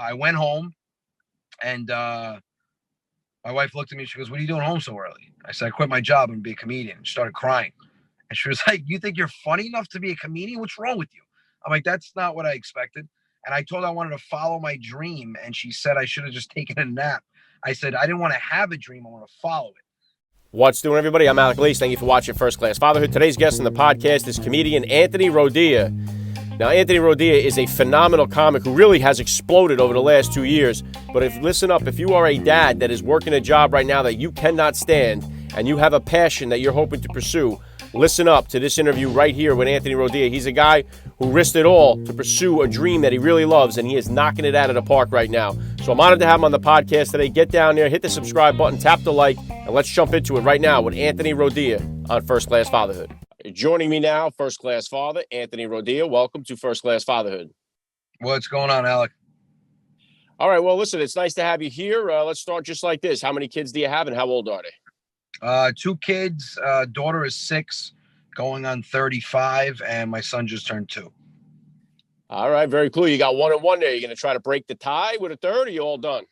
I went home and my wife looked at me. She goes, "What are you doing home so early?" I said, "I quit my job and be a comedian." She started crying. And she was like, "You think you're funny enough to be a comedian? What's wrong with you?" I'm like, "That's not what I expected." And I told her I wanted to follow my dream. And she said I should have just taken a nap. I said, I didn't want to have a dream. I want to follow it. What's doing, everybody? I'm Alec Leese. Thank you for watching First Class Fatherhood. Today's guest on the podcast is comedian Anthony Rodia. Now, Anthony Rodia is a phenomenal comic who really has exploded over the last 2 years. But listen up, if you are a dad that is working a job right now that you cannot stand and you have a passion that you're hoping to pursue, listen up to this interview right here with Anthony Rodia. He's a guy who risked it all to pursue a dream that he really loves, and he is knocking it out of the park right now. So I'm honored to have him on the podcast today. Get down there, hit the subscribe button, tap the like, and let's jump into it right now with Anthony Rodia on First Class Fatherhood. Joining me now, First Class Father, Anthony Rodia. Welcome to First Class Fatherhood. What's going on, Alec? All right, well, listen, it's nice to have you here. Let's start just like this. How many kids do you have, and how old are they? 2 kids. Daughter is 6, going on 35, and my son just turned 2. All right, very cool. You got 1 and 1 there. You're going to try to break the tie with a third, or you all done?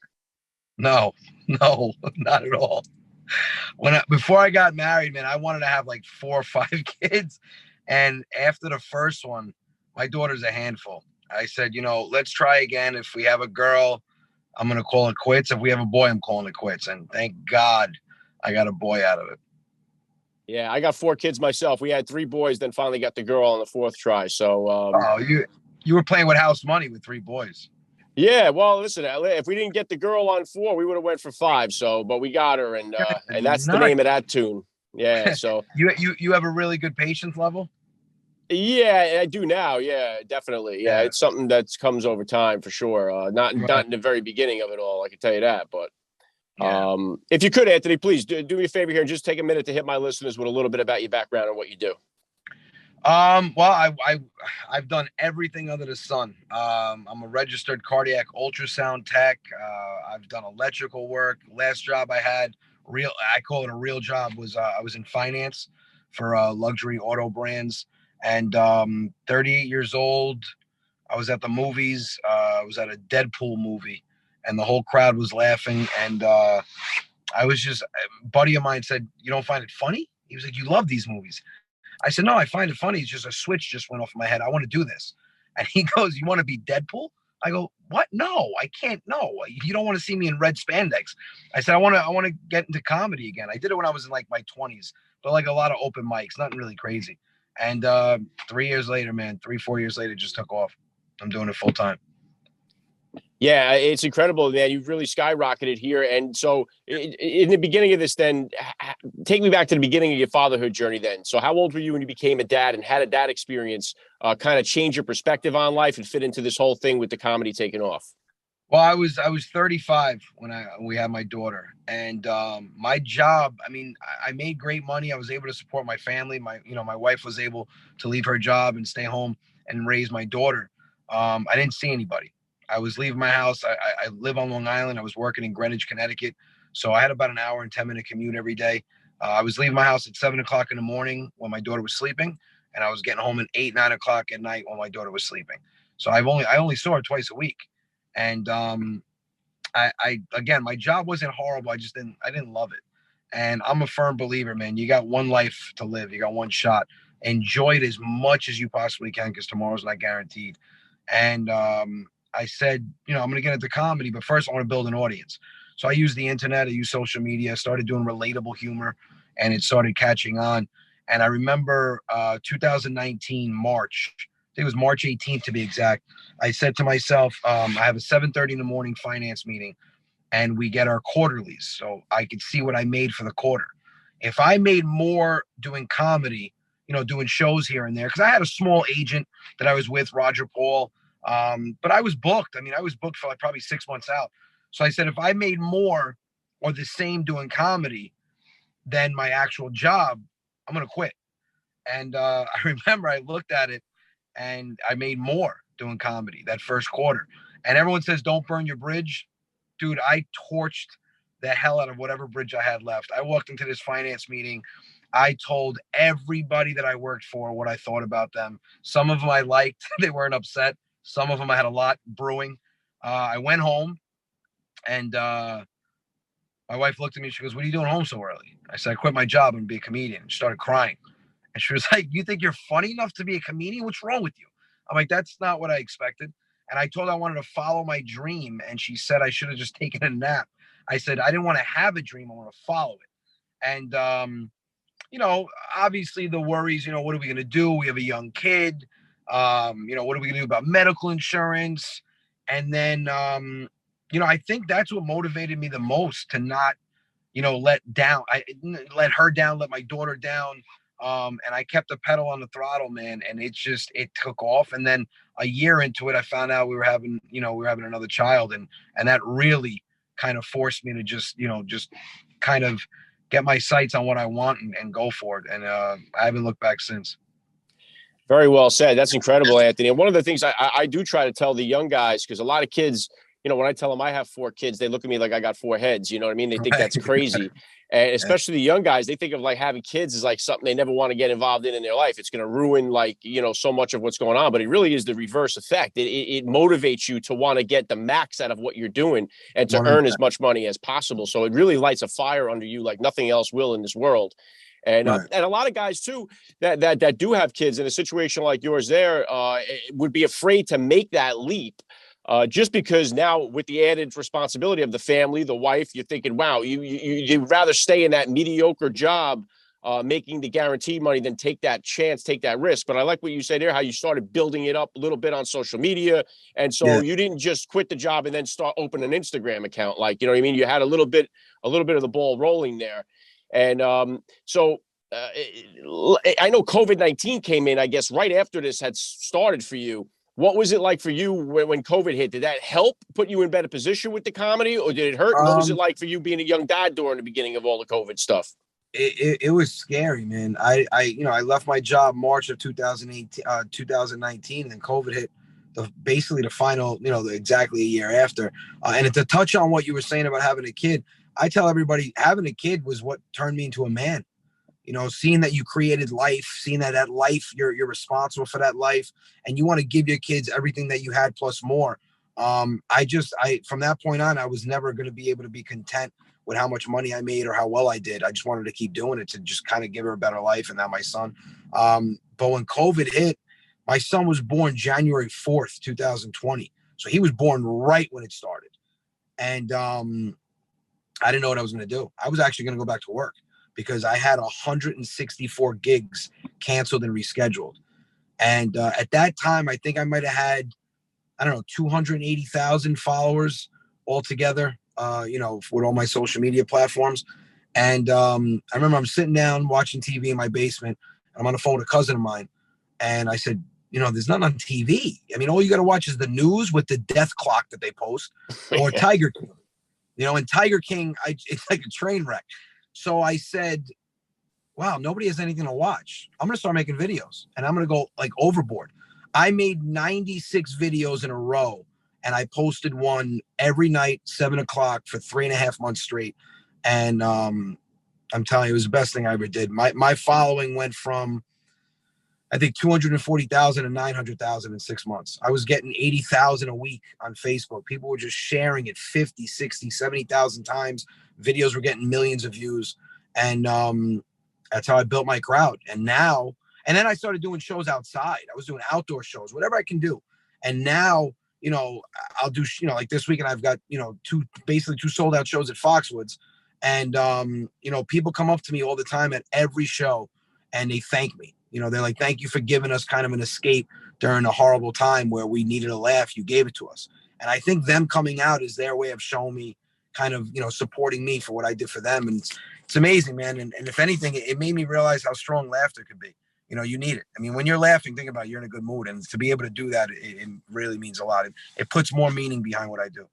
No, not at all. Before I got married, man, I wanted to have like 4 or 5 kids. And after the first one, my daughter's a handful. I said, let's try again. If we have a girl, I'm going to call it quits. If we have a boy, I'm calling it quits. And thank God I got a boy out of it. Yeah, I got 4 kids myself. We had 3 boys, then finally got the girl on the 4th try. So, you were playing with house money with 3 boys. Yeah, well, listen, if we didn't get the girl on 4, we would have went for 5. So, but we got her, and that's the name of that tune. Yeah. So you have a really good patience level. Yeah, I do now. Yeah, definitely. Yeah, it's something that comes over time for sure. Not in the very beginning of it all, I can tell you that. But if you could, Anthony, please do me a favor here and just take a minute to hit my listeners with a little bit about your background and what you do. Well, I've done everything under the sun. I'm a registered cardiac ultrasound tech. I've done electrical work. Last job I had, I call it a real job, was I was in finance for luxury auto brands. And 38 years old, I was at the movies. I was at a Deadpool movie, and the whole crowd was laughing. And I was just, a buddy of mine said, "You don't find it funny?" He was like, "You love these movies." I said, "No, I find it funny. It's just a switch just went off in my head. I want to do this." And he goes, "You want to be Deadpool?" I go, "What? No, I can't. No, you don't want to see me in red spandex." I said, I want to get into comedy again. I did it when I was in like my 20s, but like a lot of open mics, nothing really crazy. And 3 years later, man, 4 years later, just took off. I'm doing it full time. Yeah, it's incredible, man. You've really skyrocketed here. And so in the beginning of this, then take me back to the beginning of your fatherhood journey then. So how old were you when you became a dad, and how did that experience kind of change your perspective on life and fit into this whole thing with the comedy taking off? Well, I was 35 when we had my daughter, and my job. I mean, I made great money. I was able to support my family. My wife was able to leave her job and stay home and raise my daughter. I didn't see anybody. I was leaving my house. I live on Long Island. I was working in Greenwich, Connecticut, so I had about an hour and 10-minute commute every day. I was leaving my house at 7 o'clock in the morning when my daughter was sleeping, and I was getting home at 8, 9 o'clock at night when my daughter was sleeping. So I only saw her twice a week. And I again, my job wasn't horrible. I didn't love it. And I'm a firm believer, man. You got one life to live. You got one shot. Enjoy it as much as you possibly can, because tomorrow's not guaranteed. And I said, I'm going to get into comedy, but first I want to build an audience. So I used the internet. I used social media. Started doing relatable humor, and it started catching on. And I remember 2019 March. I think it was March 18th to be exact. I said to myself, I have a 7:30 in the morning finance meeting, and we get our quarterlies, so I could see what I made for the quarter. If I made more doing comedy, doing shows here and there, because I had a small agent that I was with, Roger Paul, but I was booked. I mean, I was booked for like probably 6 months out. So I said, if I made more or the same doing comedy than my actual job, I'm going to quit. And I remember I looked at it, and I made more doing comedy that first quarter. And everyone says, don't burn your bridge. Dude, I torched the hell out of whatever bridge I had left. I walked into this finance meeting. I told everybody that I worked for what I thought about them. Some of them I liked. They weren't upset. Some of them I had a lot brewing. I went home, and my wife looked at me. She goes, "What are you doing home so early?" I said, "I quit my job and be a comedian." She started crying. And she was like, "You think you're funny enough to be a comedian? What's wrong with you?" I'm like, "That's not what I expected." And I told her I wanted to follow my dream. And she said I should have just taken a nap. I said, "I didn't want to have a dream. I want to follow it." And, obviously the worries, what are we going to do? We have a young kid. What are we going to do about medical insurance? And then, I think that's what motivated me the most to not let down. I let her down, let my daughter down. And I kept the pedal on the throttle, man. And it took off. And then a year into it, I found out we were having another child. And that really kind of forced me to just kind of get my sights on what I want and go for it. And I haven't looked back since. Very well said. That's incredible, Anthony. And one of the things I do try to tell the young guys, because a lot of kids, when I tell them I have 4 kids, they look at me like I got 4 heads. You know what I mean? They think Right. that's crazy. And especially the young guys, they think of like having kids is like something they never want to get involved in their life. It's going to ruin so much of what's going on. But it really is the reverse effect. It motivates you to want to get the max out of what you're doing and to earn as much money as possible. So it really lights a fire under you like nothing else will in this world. And Right. and a lot of guys too that do have kids in a situation like yours there would be afraid to make that leap. Just because now with the added responsibility of the family, the wife, you're thinking, wow, you'd rather stay in that mediocre job making the guaranteed money than take that chance, take that risk. But I like what you said there, how you started building it up a little bit on social media. And so Yeah. you didn't just quit the job and then start opening an Instagram account. Like, you know what I mean? You had a little bit of the ball rolling there. And so I know COVID-19 came in, I guess, right after this had started for you. What was it like for you when COVID hit? Did that help put you in better position with the comedy, or did it hurt? And what was it Um, like for you being a young dad during the beginning of all the COVID stuff? it was scary, man. I left my job March of 2018, 2019, and then COVID hit basically the final, exactly a year after. And to touch on what you were saying about having a kid, I tell everybody having a kid was what turned me into a man. Seeing that you created life, seeing that life, you're responsible for that life, and you want to give your kids everything that you had plus more. I from that point on, I was never going to be able to be content with how much money I made or how well I did. I just wanted to keep doing it to just kind of give her a better life. And now my son. But when COVID hit, my son was born January 4th, 2020. So he was born right when it started. And I didn't know what I was going to do. I was actually going to go back to work because I had 164 gigs canceled and rescheduled. And at that time, I think I might have had, I don't know, 280,000 followers altogether, with all my social media platforms. And I remember I'm sitting down watching TV in my basement. And I'm on the phone with a cousin of mine. And I said, there's nothing on TV. I mean, all you got to watch is the news with the death clock that they post or Tiger King. And Tiger King, it's like a train wreck. So I said, wow, nobody has anything to watch. I'm going to start making videos and I'm going to go like overboard. I made 96 videos in a row and I posted one every night, 7 o'clock for 3.5 months straight. And I'm telling you, it was the best thing I ever did. My following went from, I think, 240,000 to 900,000 in 6 months. I was getting 80,000 a week on Facebook. People were just sharing it 50, 60, 70,000 times. Videos were getting millions of views. And that's how I built my crowd. And then I started doing shows outside. I was doing outdoor shows, whatever I can do. And now, I'll do, like this weekend, I've got, two sold out shows at Foxwoods. And, people come up to me all the time at every show and they thank me. They're like, thank you for giving us kind of an escape during a horrible time where we needed a laugh. You gave it to us. And I think them coming out is their way of showing me kind of, supporting me for what I did for them. And it's amazing, man. And if anything, it made me realize how strong laughter could be. You need it. I mean, when you're laughing, think about it, you're in a good mood. And to be able to do that, it really means a lot. It puts more meaning behind what I do.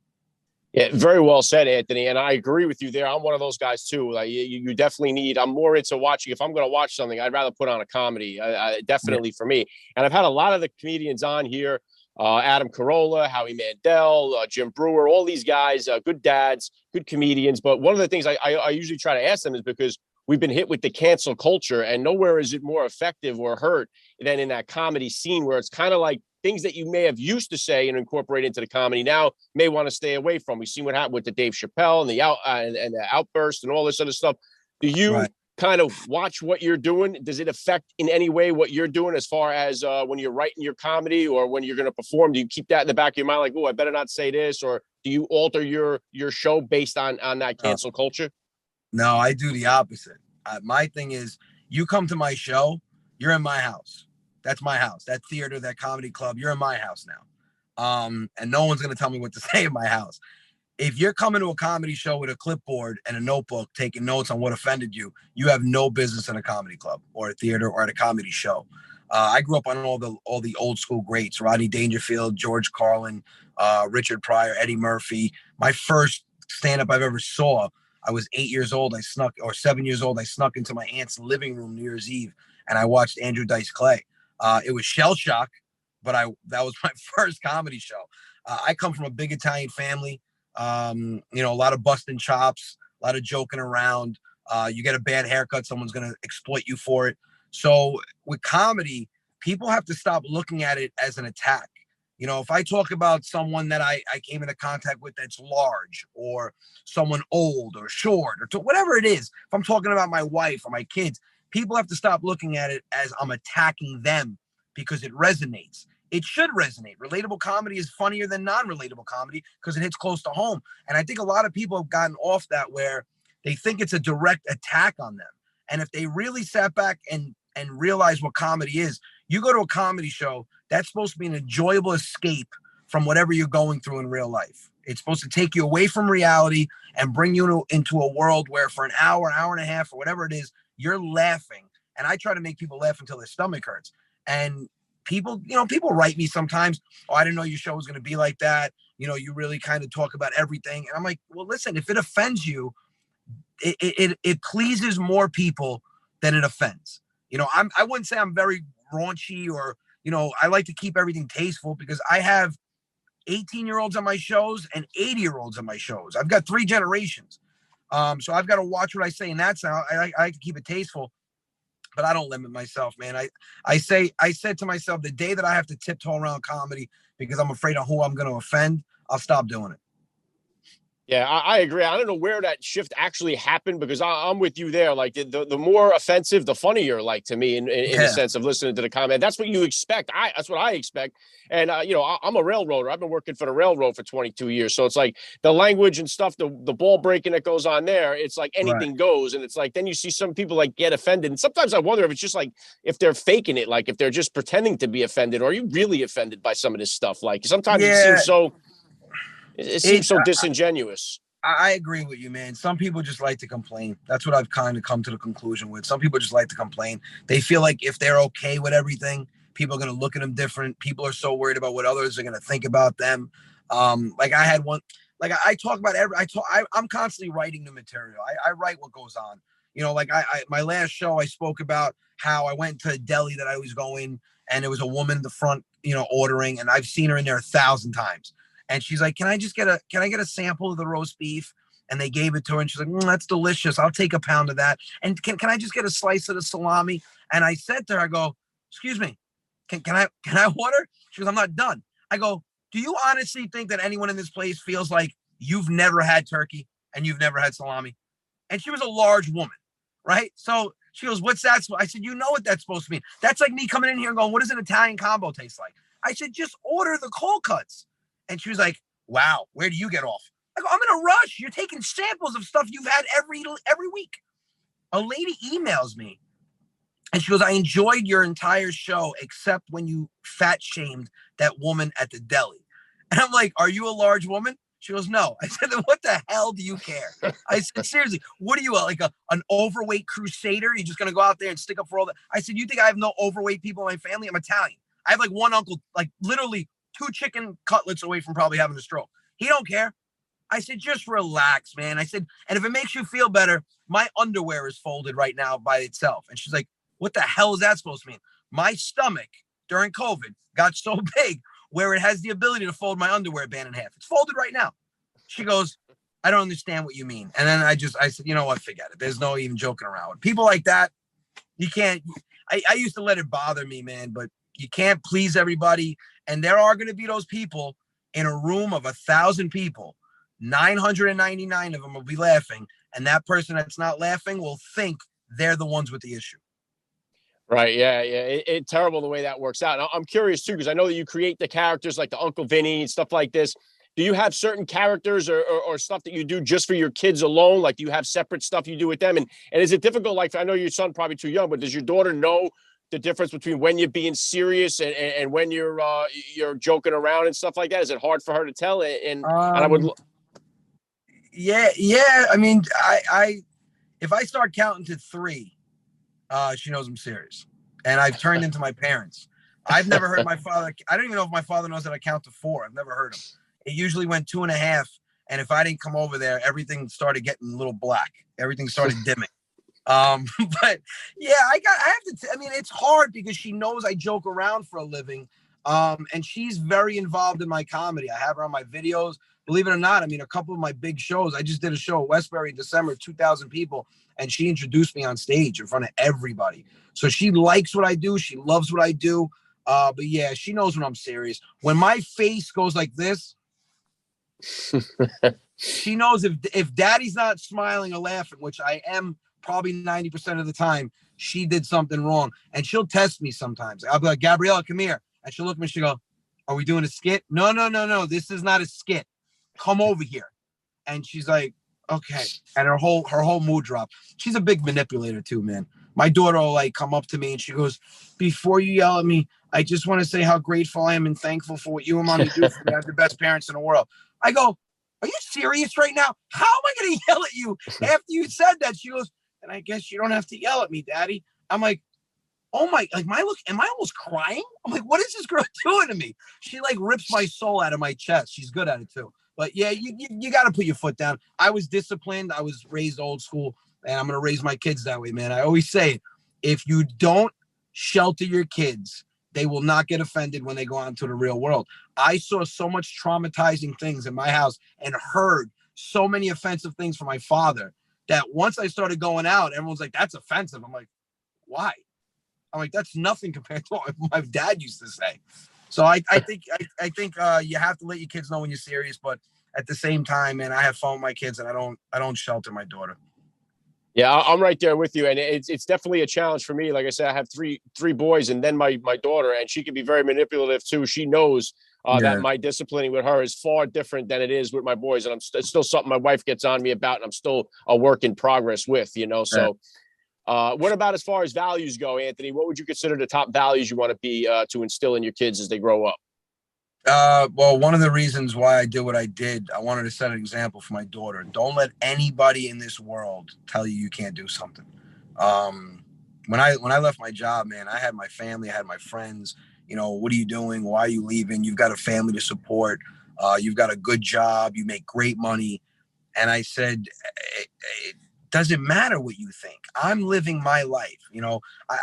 Yeah, very well said, Anthony. And I agree with you there. I'm one of those guys too. Like you definitely need. I'm more into watching. If I'm going to watch something, I'd rather put on a comedy. Definitely for me. And I've had a lot of the comedians on here: Adam Carolla, Howie Mandel, Jim Brewer. All these guys, good dads, good comedians. But one of the things I usually try to ask them is because we've been hit with the cancel culture, and nowhere is it more effective or hurt than in that comedy scene where it's kind of like things that you may have used to say and incorporate into the comedy now may want to stay away from. We've seen what happened with the Dave Chappelle and the outburst and all this other stuff. Do you kind of watch what you're doing? Does it affect in any way what you're doing as far as when you're writing your comedy or when you're going to perform? Do you keep that in the back of your mind, like, oh, I better not say this? Or do you alter your show based on that cancel culture? No, I do the opposite. My thing is, you come to my show, you're in my house. That's my house. That theater, that comedy club, you're in my house now. And no one's going to tell me what to say in my house. If you're coming to a comedy show with a clipboard and a notebook taking notes on what offended you, you have no business in a comedy club or a theater or at a comedy show. I grew up on all the old school greats: Rodney Dangerfield, George Carlin, Richard Pryor, Eddie Murphy. My first stand-up I've ever saw, I was 8 years old. Or 7 years old. I snuck into my aunt's living room New Year's Eve, and I watched Andrew Dice Clay. It was shell shock, but that was my first comedy show. I come from a big Italian family. A lot of busting chops, a lot of joking around. You get a bad haircut, someone's going to exploit you for it. So with comedy, people have to stop looking at it as an attack. If I talk about someone that I came into contact with that's large, or someone old or short, or whatever it is, if I'm talking about my wife or my kids, people have to stop looking at it as I'm attacking them because it resonates. It should resonate. Relatable comedy is funnier than non-relatable comedy because it hits close to home. And I think a lot of people have gotten off that, where they think it's a direct attack on them. And if they really sat back and realize what comedy is, you go to a comedy show, that's supposed to be an enjoyable escape from whatever you're going through in real life. It's supposed to take you away from reality and bring you into a world where for an hour and a half, or whatever it is, you're laughing. And I try to make people laugh until their stomach hurts. And people write me sometimes, oh, I didn't know your show was going to be like that. You really kind of talk about everything. And I'm like, well, listen, if it offends you, it pleases more people than it offends. I wouldn't say I'm very raunchy, or, I like to keep everything tasteful, because I have 18-year-olds on my shows and 80-year-olds on my shows. I've got 3 generations. So I've got to watch what I say in that sound. I like to keep it tasteful, but I don't limit myself, man. I said to myself, the day that I have to tiptoe around comedy because I'm afraid of who I'm going to offend, I'll stop doing it. Yeah, I agree. I don't know where that shift actually happened, because I'm with you there. Like the more offensive, the funnier, like to me, in the sense of listening to the comment. That's what you expect. That's what I expect. And, I'm a railroader. I've been working for the railroad for 22 years. So it's like the language and stuff, the ball breaking that goes on there, it's like anything goes. And it's like, then you see some people like get offended. And sometimes I wonder if it's just like, if they're faking it, like if they're just pretending to be offended, or are you really offended by some of this stuff? Like sometimes it seems so... It seems so disingenuous. I agree with you, man. Some people just like to complain. That's what I've kind of come to the conclusion with. Some people just like to complain. They feel like if they're okay with everything, people are going to look at them different. People are so worried about what others are going to think about them. Like I had one, like I talk about I'm constantly writing new material. I write what goes on. My last show, I spoke about how I went to a deli that I was going, and there was a woman in the front, ordering, and I've seen her in there 1,000 times. And she's like, can I get a sample of the roast beef? And they gave it to her, and she's like, that's delicious. I'll take a pound of that. And can I just get a slice of the salami? And I said to her, I go, excuse me, can I order? She goes, I'm not done. I go, do you honestly think that anyone in this place feels like you've never had turkey and you've never had salami? And she was a large woman, right? So she goes, what's that? I said, you know what that's supposed to mean. That's like me coming in here and going, what does an Italian combo taste like? I said, just order the cold cuts. And she was like, wow, where do you get off? I go, I'm in a rush. You're taking samples of stuff you've had every week. A lady emails me, and she goes, I enjoyed your entire show except when you fat shamed that woman at the deli. And I'm like, are you a large woman? She goes, no. I said, then what the hell do you care? I said, seriously, what are you, like an overweight crusader? You're just going to go out there and stick up for all that? I said, you think I have no overweight people in my family? I'm Italian. I have like one uncle, like literally 2 chicken cutlets away from probably having a stroke. He don't care. I said, just relax, man. I said, and if it makes you feel better, my underwear is folded right now by itself. And she's like, what the hell is that supposed to mean? My stomach during COVID got so big where it has the ability to fold my underwear band in half. It's folded right now. She goes, I don't understand what you mean. And then I said, you know what? Forget it. There's no even joking around with people like that. You can't, I used to let it bother me, man, but You can't please everybody. And there are going to be those people in a room of 1,000 people. 999 of them will be laughing. And that person that's not laughing will think they're the ones with the issue. Right. Yeah. Yeah. It's terrible the way that works out. And I'm curious too, because I know that you create the characters like the Uncle Vinny and stuff like this. Do you have certain characters or stuff that you do just for your kids alone? Like, do you have separate stuff you do with them? And is it difficult? Like, I know your son probably too young, but does your daughter know the difference between when you're being serious and when you're joking around and stuff like that? Is it hard for her to tell? And I would. Yeah. I mean, I if I start counting to 3, she knows I'm serious. And I've turned into my parents. I've never heard my father. I don't even know if my father knows that I count to 4. I've never heard him. It usually went 2.5. And if I didn't come over there, everything started getting a little black. Everything started dimming. But yeah, I have to, I mean, it's hard because she knows I joke around for a living. And she's very involved in my comedy. I have her on my videos. Believe it or not, I mean, a couple of my big shows, I just did a show at Westbury in December, 2,000 people, and she introduced me on stage in front of everybody. So she likes what I do. She loves what I do. But yeah, she knows when I'm serious. When my face goes like this, she knows if daddy's not smiling or laughing, which I am probably 90% of the time, she did something wrong. And she'll test me sometimes. I'll be like, Gabriella, come here. And she'll look at me and she'll go, are we doing a skit? No. This is not a skit. Come over here. And she's like, okay. And her whole mood dropped. She's a big manipulator too, man. My daughter will like come up to me and she goes, before you yell at me, I just want to say how grateful I am and thankful for what you and mommy do for me. I have the best parents in the world. I go, are you serious right now? How am I going to yell at you after you said that? She goes, and I guess you don't have to yell at me, Daddy. I'm like, oh my, like am I almost crying? I'm like, what is this girl doing to me? She like rips my soul out of my chest. She's good at it too. But yeah, you got to put your foot down. I was disciplined. I was raised old school, and I'm going to raise my kids that way, man. I always say, if you don't shelter your kids, they will not get offended when they go out into the real world. I saw so much traumatizing things in my house and heard so many offensive things from my father that once I started going out, everyone's like, that's offensive. I'm like, why? I'm like, that's nothing compared to what my dad used to say. So I think you have to let your kids know when you're serious, but at the same time, man, I have fun with my kids and I don't shelter my daughter. Yeah, I'm right there with you, and it's definitely a challenge for me. Like I said, I have three boys, and then my daughter, and she can be very manipulative too. She knows that my disciplining with her is far different than it is with my boys, and it's still something my wife gets on me about, and I'm still a work in progress with. So what about as far as values go, Anthony? What would you consider the top values you want to be to instill in your kids as they grow up? Well, one of the reasons why I did what I did, I wanted to set an example for my daughter. Don't let anybody in this world tell you can't do something. When I left my job, man, I had my family, I had my friends. What are you doing? Why are you leaving? You've got a family to support. You've got a good job. You make great money. And I said, it doesn't matter what you think. I'm living my life.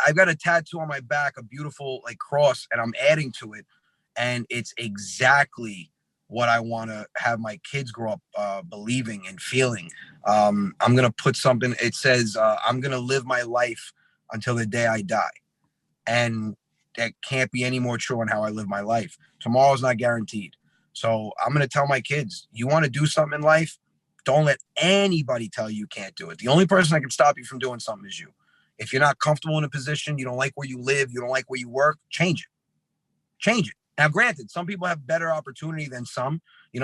I've got a tattoo on my back, a beautiful like cross, and I'm adding to it. And it's exactly what I want to have my kids grow up believing and feeling. I'm going to put something, it says, I'm going to live my life until the day I die. And that can't be any more true on how I live my life. Tomorrow's not guaranteed. So I'm going to tell my kids, you want to do something in life? Don't let anybody tell you can't do it. The only person that can stop you from doing something is you. If you're not comfortable in a position, you don't like where you live, you don't like where you work, change it. Change it. Now, granted, some people have better opportunity than some.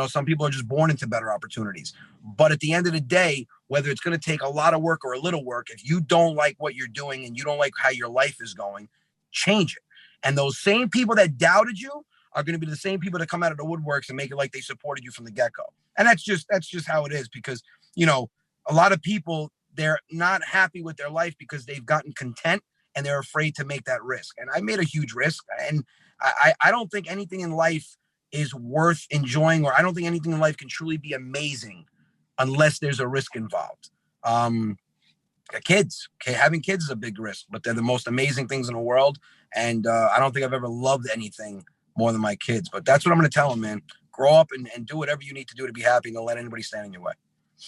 Some people are just born into better opportunities. But at the end of the day, whether it's going to take a lot of work or a little work, if you don't like what you're doing and you don't like how your life is going, change it. And those same people that doubted you are going to be the same people that come out of the woodworks and make it like they supported you from the get-go. And that's just how it is because, a lot of people, they're not happy with their life because they've gotten content and they're afraid to make that risk. And I made a huge risk. And I don't think anything in life is worth enjoying, or I don't think anything in life can truly be amazing unless there's a risk involved. Having kids is a big risk, but they're the most amazing things in the world. And I don't think I've ever loved anything more than my kids. But that's what I'm going to tell them, man. Grow up and do whatever you need to do to be happy and don't let anybody stand in your way.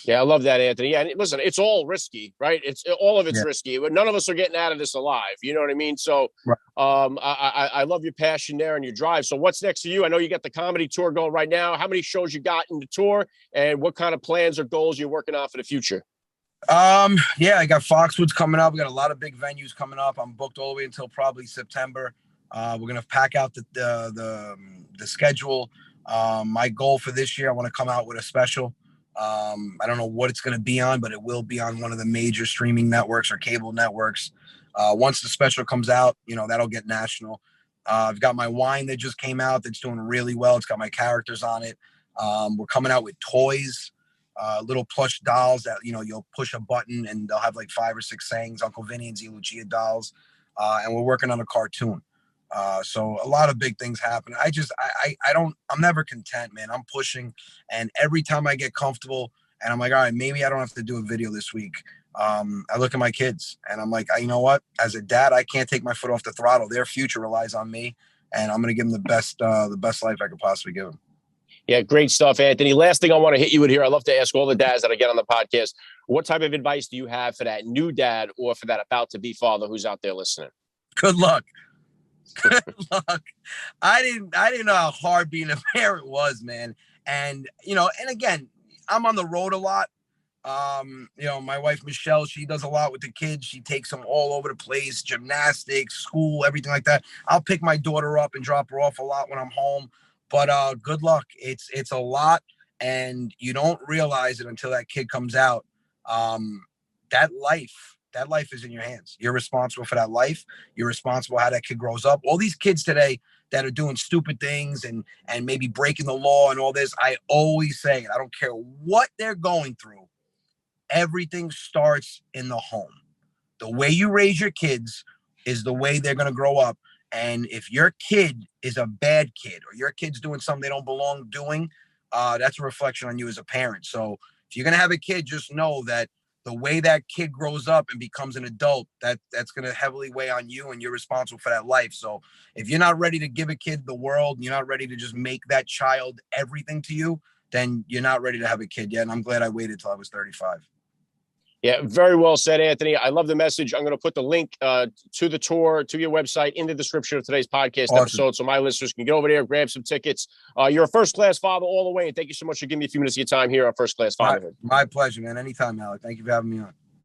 Yeah, I love that, Anthony. Yeah, and listen, it's all risky, right? It's all of it's Yeah. risky, but none of us are getting out of this alive. You know what I mean? So, Right. I love your passion there and your drive. So, what's next for you? I know you got the comedy tour going right now. How many shows you got in the tour, and what kind of plans or goals you're working on for the future? Yeah, I got Foxwoods coming up. We got a lot of big venues coming up. I'm booked all the way until probably September. We're gonna pack out the schedule. My goal for this year, I want to come out with a special. I don't know what it's gonna be on, but it will be on one of the major streaming networks or cable networks. Once the special comes out, that'll get national. I've got my wine that just came out that's doing really well. It's got my characters on it. We're coming out with toys, little plush dolls that you'll push a button and they'll have like 5 or 6 sayings, Uncle Vinny and Z Lucia dolls, and we're working on a cartoon. So a lot of big things happen. I'm never content, man. I'm pushing, and every time I get comfortable and I'm like, all right, maybe I don't have to do a video this week. I look at my kids and I'm like, you know what? As a dad, I can't take my foot off the throttle. Their future relies on me, and I'm going to give them the best life I could possibly give them. Yeah, great stuff, Anthony. Last thing I want to hit you with here, I love to ask all the dads that I get on the podcast, what type of advice do you have for that new dad or for that about to be father who's out there listening? Good luck. Good luck. I didn't know how hard being a parent was, man. And again, I'm on the road a lot. My wife Michelle, she does a lot with the kids. She takes them all over the place, gymnastics, school, everything like that. I'll pick my daughter up and drop her off a lot when I'm home. But good luck. It's a lot, and you don't realize it until that kid comes out. That life is in your hands. You're responsible for that life. You're responsible how that kid grows up. All these kids today that are doing stupid things and maybe breaking the law and all this, I always say, I don't care what they're going through, everything starts in the home. The way you raise your kids is the way they're going to grow up. And if your kid is a bad kid or your kid's doing something they don't belong doing, that's a reflection on you as a parent. So if you're going to have a kid, just know that the way that kid grows up and becomes an adult, that's going to heavily weigh on you, and you're responsible for that life. So if you're not ready to give a kid the world, you're not ready to just make that child everything to you, then you're not ready to have a kid yet. And I'm glad I waited till I was 35. Yeah, very well said, Anthony. I love the message. I'm going to put the link to the tour, to your website in the description of today's podcast episode, so my listeners can get over there, grab some tickets. You're a first-class father all the way, and thank you so much for giving me a few minutes of your time here on First Class Fatherhood. My pleasure, man. Anytime, Alec. Thank you for having me on.